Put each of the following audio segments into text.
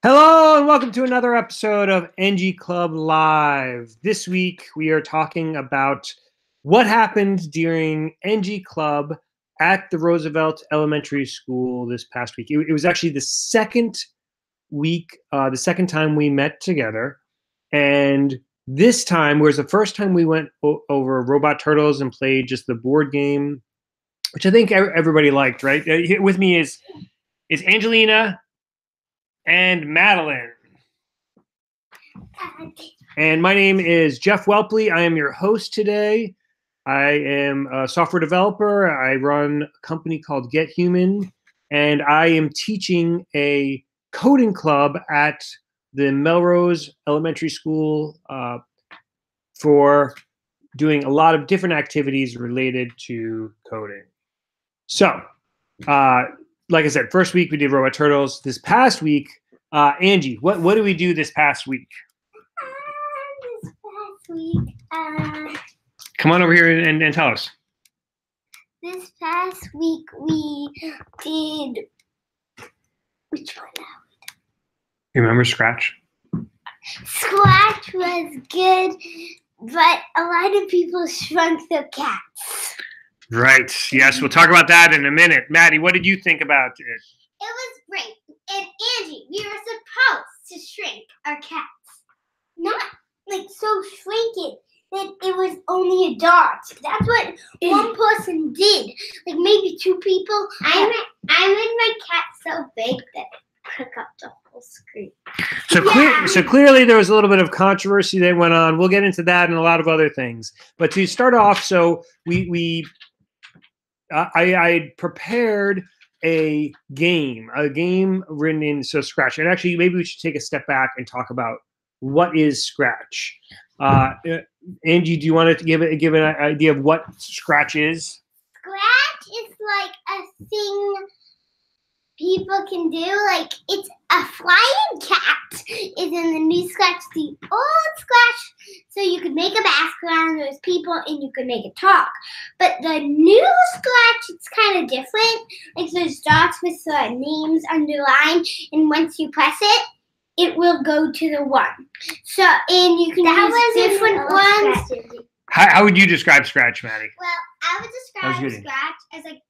Hello and welcome to another episode of NG Club Live. This week we are talking about what happened during NG Club at the Roosevelt Elementary School this past week. It was actually the second week, the second time we met together. And this time was the first time we went over Robot Turtles and played just the board game, which I think everybody liked, right? Here with me is Angelina and Madeline. And my name is Jeff Welpley. I am your host today. I am a software developer. I run a company called Get Human, and I am teaching a coding club at the Melrose Elementary School for doing a lot of different activities related to coding. So, like I said, first week we did Robot Turtles. This past week, Angie, what did we do this past week? Come on over here and tell us. This past week we did. Which one now? You remember Scratch? Scratch was good, but a lot of people shrunk their cats. Right. Yes, we'll talk about that in a minute. Maddie, what did you think about it? It was great. And Angie, we were supposed to shrink our cats. Not like so shrink it that it was only a dot. That's what one person did. Like maybe two people. I made my cat so big that it took up the whole screen. So clearly there was a little bit of controversy that went on. We'll get into that and a lot of other things. But to start off, so I prepared a game written in Scratch. And actually, maybe we should take a step back and talk about what is Scratch. Angie, do you want to give an idea of what Scratch is? Scratch is like a thing people can do. Like it's a flying cat is in the new Scratch, the old Scratch. So you could make a background, there's people, and you could make it talk. But the new Scratch, it's kind of different. Like there's dots with the names underlined, and once you press it, it will go to the one. So, and you can use different ones. How would you describe Scratch, Maddie? Well, I would describe Scratch as like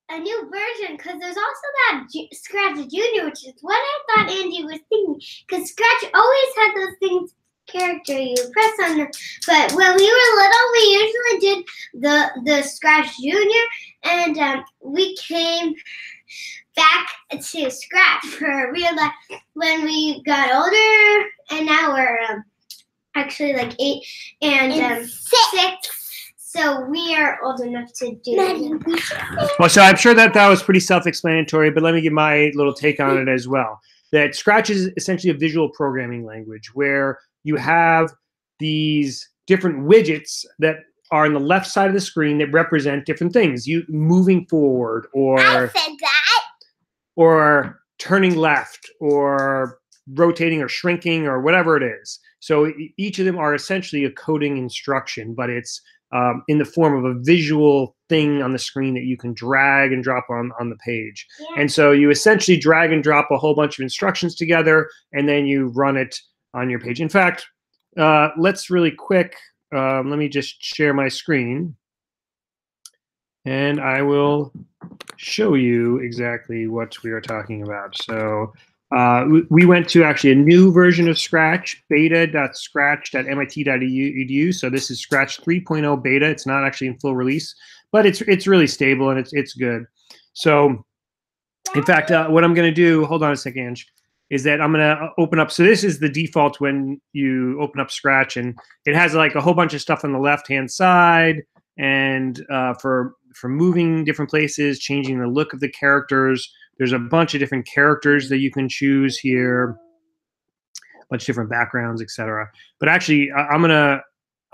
a new version, because there's also that Scratch Junior, which is what I thought Angie was thinking. Because Scratch always had those things, character you press on them. But when we were little, we usually did the Scratch Junior, and we came back to Scratch for real life when we got older, and now we're actually like 8 and 6. So we are old enough to do it. Well, so I'm sure that was pretty self-explanatory, but let me give my little take on it as well. That Scratch is essentially a visual programming language where you have these different widgets that are on the left side of the screen that represent different things. You moving forward, or I said that. Or turning left, or rotating, or shrinking, or whatever it is. So each of them are essentially a coding instruction, but it's in the form of a visual thing on the screen that you can drag and drop on the page. Yeah. And so you essentially drag and drop a whole bunch of instructions together, and then you run it on your page. In fact, let's really quick, let me just share my screen, and I will show you exactly what we are talking about. So we went to actually a new version of Scratch, beta.scratch.mit.edu. So this is Scratch 3.0 beta. It's not actually in full release, but it's really stable and it's good. So in fact, what I'm going to do, hold on a second, Ange, is that I'm going to open up. So this is the default when you open up Scratch, and it has like a whole bunch of stuff on the left-hand side, and for moving different places, changing the look of the characters. There's a bunch of different characters that you can choose here, a bunch of different backgrounds, etc. But actually, I'm going to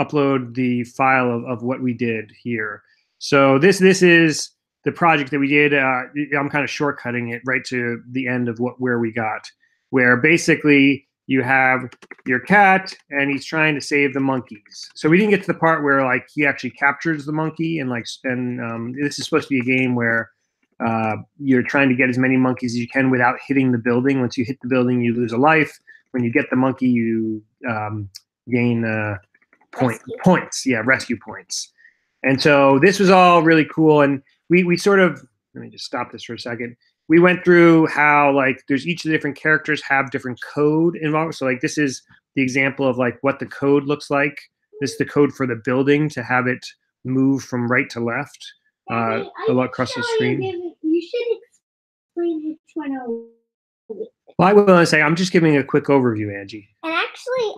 upload the file of what we did here. So this is the project that we did. I'm kind of shortcutting it right to the end of where we got, where basically you have your cat and he's trying to save the monkeys. So we didn't get to the part where like he actually captures the monkey, and this is supposed to be a game where you're trying to get as many monkeys as you can without hitting the building. Once you hit the building, you lose a life. When you get the monkey, you gain points. Yeah, rescue points. And so this was all really cool. And we sort of, let me just stop this for a second. We went through how like there's each of the different characters have different code involved. So like this is the example of like what the code looks like. This is the code for the building to have it move from right to left. Across the screen. You should explain which one. Well, I will say I'm just giving a quick overview, Angie. And actually,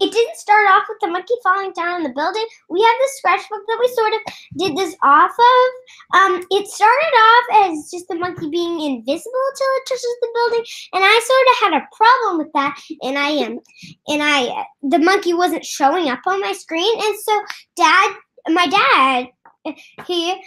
it didn't start off with the monkey falling down in the building. We have this scratchbook that we sort of did this off of. It started off as just the monkey being invisible until it touches the building, and I sort of had a problem with that. And the monkey wasn't showing up on my screen, and so my dad. He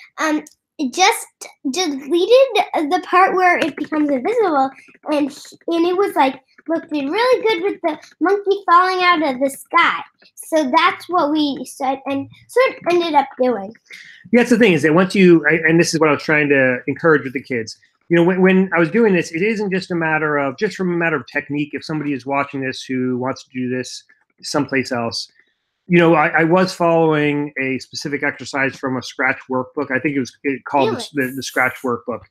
just deleted the part where it becomes invisible, and it was like looked really good with the monkey falling out of the sky. So that's what we said and sort of ended up doing. Yeah, that's the thing is that once and this is what I was trying to encourage with the kids. You know, when I was doing this, it isn't just from a matter of technique. If somebody is watching this who wants to do this someplace else. You know, I was following a specific exercise from a Scratch workbook. I think it was called the Scratch workbook.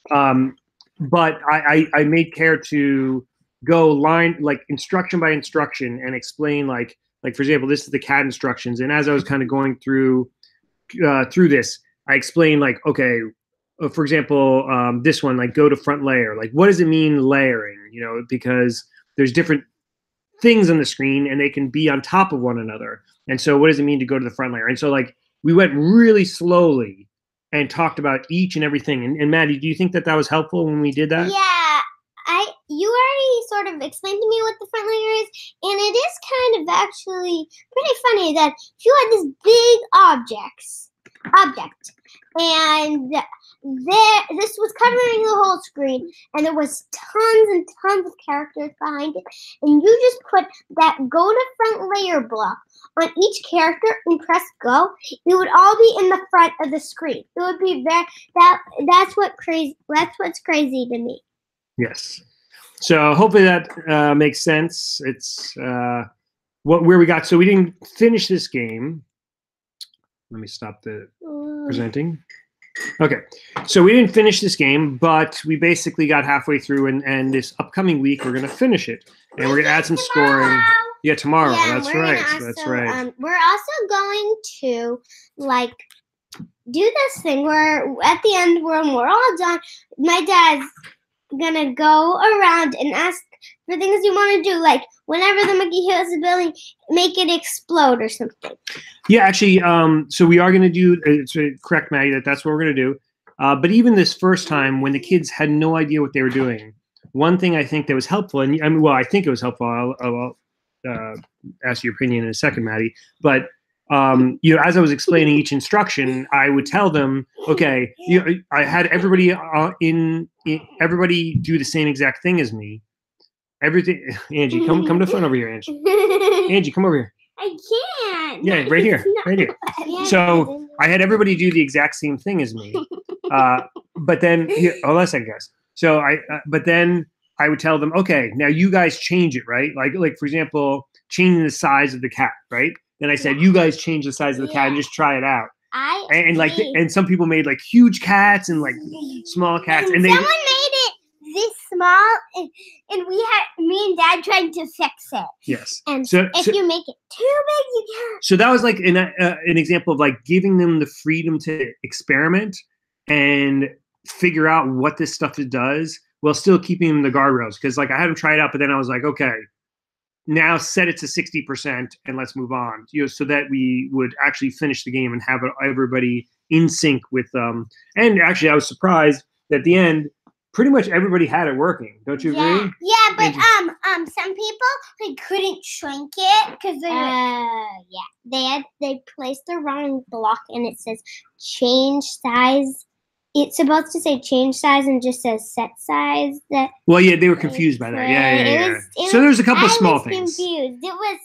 But I made care to go like instruction by instruction and explain like for example, this is the cat instructions. And as I was kind of going through this, I explained like, okay, for example, this one, like go to front layer. Like, what does it mean layering? You know, because there's different things on the screen and they can be on top of one another. And so what does it mean to go to the front layer? And so like we went really slowly and talked about each and everything. And Mady, do you think that was helpful when we did that? Yeah, you already sort of explained to me what the front layer is, and it is kind of actually pretty funny that if you had this big object and this was covering the whole screen, and there was tons and tons of characters behind it, and you just put that go to front layer block on each character and press go, it would all be in the front of the screen. It would be that's what's crazy to me. Yes. So hopefully that makes sense. It's where we got. So we didn't finish this game. Let me stop the presenting. Okay, so we didn't finish this game, but we basically got halfway through, and this upcoming week we're going to finish it, and we're going to add some scoring. Yeah, tomorrow. Yeah, that's right. That's right. We're also going to like do this thing where at the end when we're all done, my dad's gonna go around and ask for things you want to do, like whenever the monkey hits the building, make it explode or something. Yeah, actually, so we are going to do, it's correct, Mady, that's what we're going to do. But even this first time, when the kids had no idea what they were doing, one thing I think that was helpful, and I mean, well, I think it was helpful. I'll ask your opinion in a second, Mady. But you know, as I was explaining each instruction, I would tell them, okay, you know, I had everybody everybody do the same exact thing as me. Everything, Angie, come to the front over here, Angie. Angie, come over here. I can't. Yeah, right here, right here. So I had everybody do the exact same thing as me. But then, hold on a second, guys. So but then I would tell them, okay, now you guys change it, right? Like for example, changing the size of the cat, right? Then I said, you guys change the size of the cat and just try it out. And some people made like huge cats and like small cats, and someone made it this small, and me and Dad tried to fix it. Yes. And so if you make it too big, you can't. So that was like an example of like giving them the freedom to experiment and figure out what this stuff does while still keeping them the guardrails. Because like I had them try it out, but then I was like, okay, now set it to 60% and let's move on. You know, so that we would actually finish the game and have everybody in sync with and actually I was surprised that at the end pretty much everybody had it working. Don't you agree? Yeah, but some people they couldn't shrink it because they placed the wrong block and it says change size. It's supposed to say change size and just says set size. Well, yeah, they were confused by that. Yeah. So there's a couple of small things. Confused. It was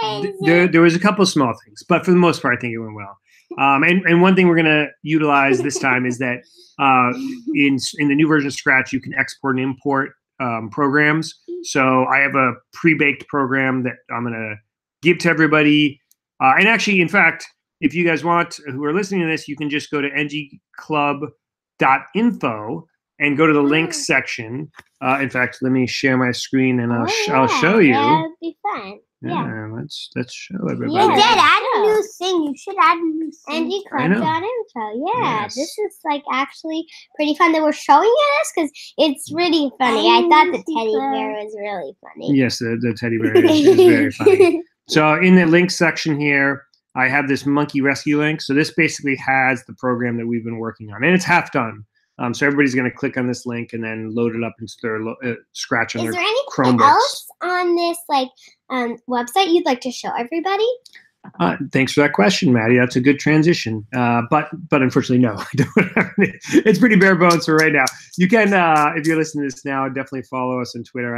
crazy. There was a couple of small things, but for the most part, I think it went well. And one thing we're going to utilize this time is that in the new version of Scratch, you can export and import programs. So I have a pre-baked program that I'm going to give to everybody. And actually, in fact, if you guys want, who are listening to this, you can just go to ngclub.info and go to the links section. In fact, let me share my screen and I'll show you. That would be fun. Yeah, let's show everybody. Yeah, Dad, add a new thing. You should add a new thing. ngclub.info. Yeah, Yes. this is like actually pretty fun that we're showing you this because it's really funny. I thought the teddy bear was really funny. Yes, the teddy bear is very funny. So in the links section here, I have this monkey rescue link. So this basically has the program that we've been working on, and it's half done. So everybody's going to click on this link and then load it up into their Scratch on their Chromebooks. Is there anything else on this website you'd like to show everybody? Thanks for that question, Maddie. That's a good transition. But unfortunately, no, I don't have it. It's pretty bare bones for right now. You can, if you're listening to this now, definitely follow us on Twitter.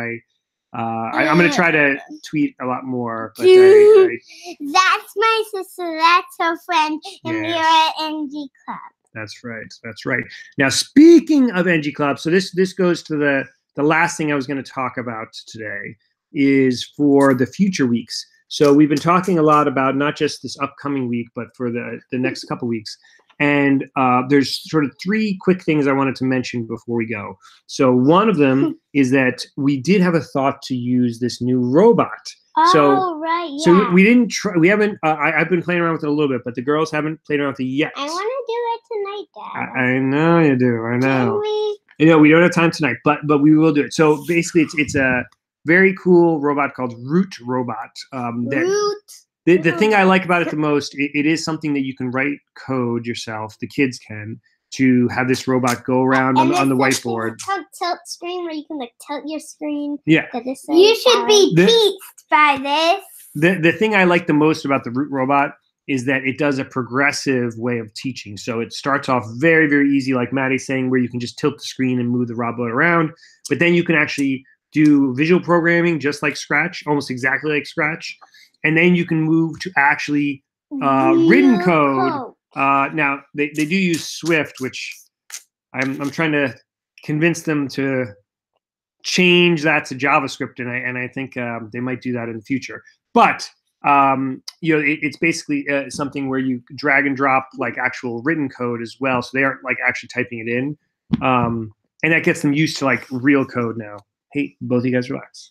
I'm going to try to tweet a lot more. But that's my sister. That's her friend, and we're at NG Club. That's right. That's right. Now, speaking of NG Club, so this goes to the last thing I was going to talk about today is for the future weeks. So we've been talking a lot about not just this upcoming week, but for the next couple weeks. And there's sort of 3 quick things I wanted to mention before we go. So one of them is that we did have a thought to use this new robot. Right. Yeah. So we didn't try. We haven't. I've been playing around with it a little bit, but the girls haven't played around with it yet. I want to do it tonight, Dad. I know you do. I know. Can we? You know we don't have time tonight, but we will do it. So basically, it's a very cool robot called Root Robot. The thing I like about it the most, it is something that you can write code yourself. The kids can. To have this robot go around on the whiteboard. Tilt screen where you can tilt your screen. Yeah. You should be teased by this. The thing I like the most about the Root Robot is that it does a progressive way of teaching. So it starts off very, very easy, like Maddie's saying, where you can just tilt the screen and move the robot around. But then you can actually do visual programming just like Scratch, almost exactly like Scratch. And then you can move to actually written code. Now they do use Swift, which I'm trying to convince them to change that to JavaScript, and I think they might do that in the future. But it's basically something where you drag and drop like actual written code as well, so they aren't like actually typing it in, and that gets them used to like real code now. Hey, both of you guys relax.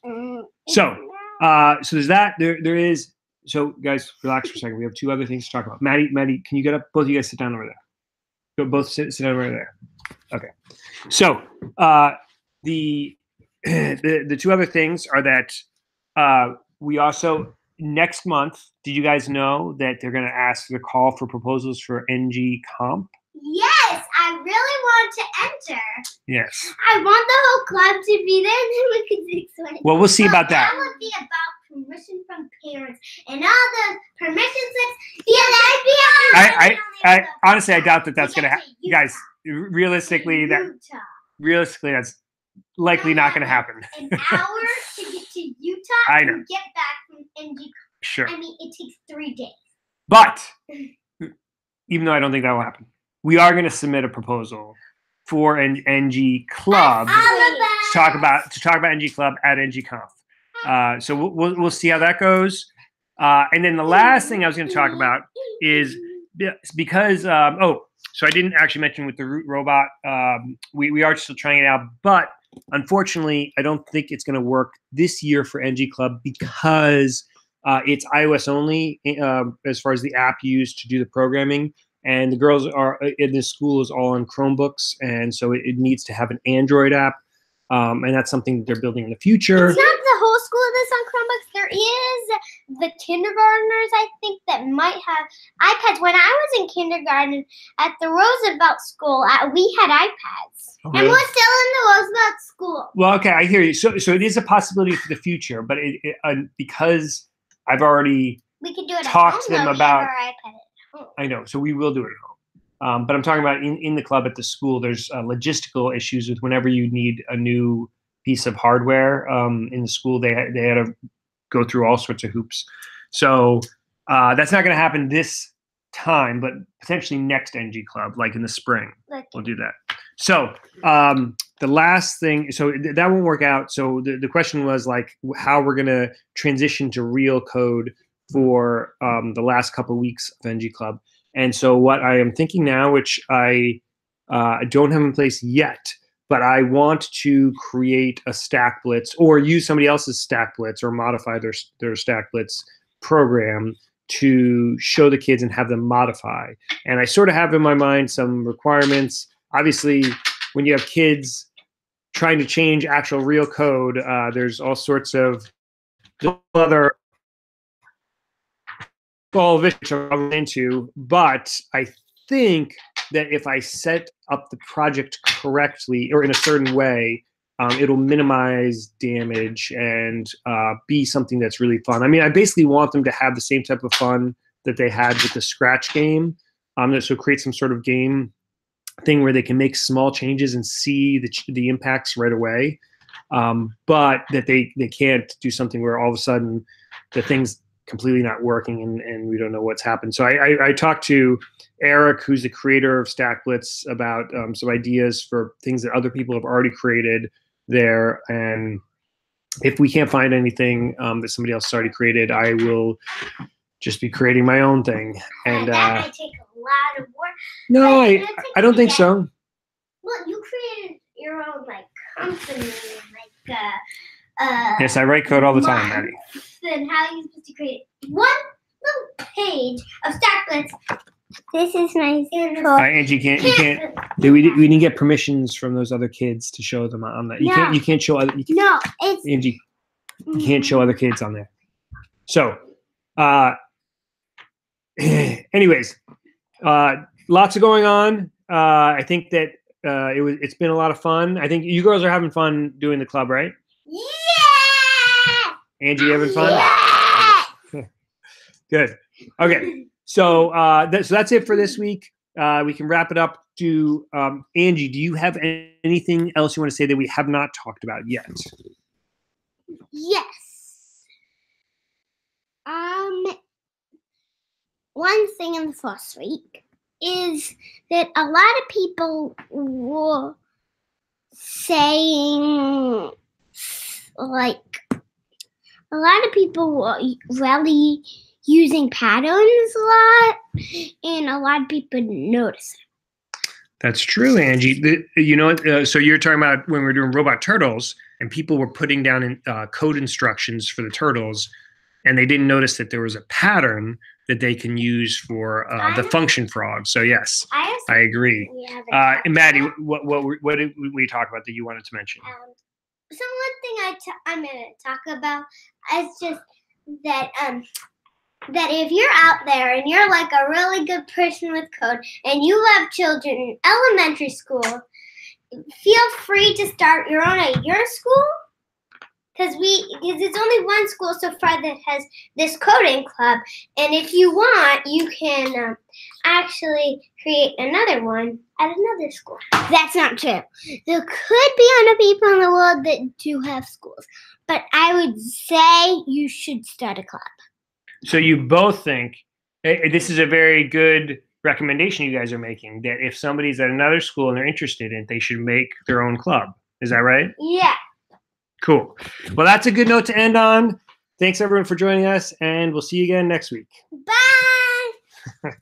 So there's that. There is. So, guys, relax for a second. We have 2 other things to talk about. Maddie, can you get up? Both of you guys sit down over there. Go both sit down over there. Okay. So, the 2 other things are that we also next month. Did you guys know that they're going to ask the call for proposals for NG Comp? Yes, I really want to enter. Yes. I want the whole club to be there, and then we can explain. Well, we'll see about that. That would be about permission from parents and all the permission slips. I honestly, I doubt that that's going to happen, guys. Realistically, that's likely not going to happen. An hour to get to Utah. I know. And get back from NG. Sure. I mean, it takes 3 days. But even though I don't think that will happen, we are going to submit a proposal for an NG Club to talk about NG Club at NG Conf. So we'll see how that goes. And then the last thing I was going to talk about is because so I didn't actually mention with the Root Robot, we are still trying it out, but unfortunately, I don't think it's going to work this year for NG Club because it's iOS only as far as the app used to do the programming. And the girls are in this school is all on Chromebooks, and so it needs to have an Android app, and that's something they're building in the future. It's not the whole school that's on Chromebooks. There is the kindergartners, I think, that might have iPads. When I was in kindergarten at the Roosevelt School, we had iPads. Oh, really? And we're still in the Roosevelt School. Well, okay, I hear you. So it is a possibility for the future, but because I've already talked to them about. I know, so we will do it at home. But I'm talking about in the club at the school, there's logistical issues with whenever you need a new piece of hardware in the school, they had to go through all sorts of hoops. So that's not going to happen this time, but potentially next NG Club, like in the spring. Okay. We'll do that. So the last thing, so that won't work out. So the question was like how we're going to transition to real code for the last couple of weeks of NG Club. And so what I am thinking now, which I don't have in place yet, but I want to create a Stack Blitz or use somebody else's Stack Blitz or modify their Stack Blitz program to show the kids and have them modify. And I sort of have in my mind some requirements. Obviously, when you have kids trying to change actual real code, there's all sorts of other which I'm into, but I think that if I set up the project correctly or in a certain way, it'll minimize damage and be something that's really fun. I mean, I basically want them to have the same type of fun that they had with the Scratch game. So create some sort of game thing where they can make small changes and see the impacts right away, but that they can't do something where all of a sudden the thing's completely not working and we don't know what's happened. So I talked to Eric, who's the creator of Stack Blitz, about some ideas for things that other people have already created there. And if we can't find anything that somebody else has already created, I will just be creating my own thing. And that might take a lot of work. No, I don't think so. Well, you created your own like company, like yes, I write code all the time, Maddie. Then how are you supposed to create one little page of Stack Blitz? This is my Angie, you can't. We didn't get permissions from those other kids to show them on that. You can't show other. No, it's Angie. You can't show other kids on there. So, anyways, lots of going on. I think that it's been a lot of fun. I think you girls are having fun doing the club, right? Yeah. Angie, you having fun? Yeah. Good. Okay. So that's it for this week. We can wrap it up. Angie, do you have anything else you want to say that we have not talked about yet? Yes. One thing in the first week is that a lot of people were saying, like, a lot of people were really using patterns a lot, and a lot of people didn't notice it. That's true, Angie. So you're talking about when we were doing robot turtles, and people were putting down code instructions for the turtles, and they didn't notice that there was a pattern that they can use for the function frog. So yes, I agree. And Maddie, what did we talk about that you wanted to mention? So one thing I'm going to talk about is just that that if you're out there and you're like a really good person with code and you have children in elementary school, feel free to start your own at your school. Because it's only one school so far that has this coding club, and if you want, you can actually create another one at another school. That's not true. There could be other people in the world that do have schools, but I would say you should start a club. So you both think this is a very good recommendation you guys are making, that if somebody's at another school and they're interested in it, they should make their own club. Is that right? Yeah. Cool. Well, that's a good note to end on. Thanks, everyone, for joining us, and we'll see you again next week. Bye.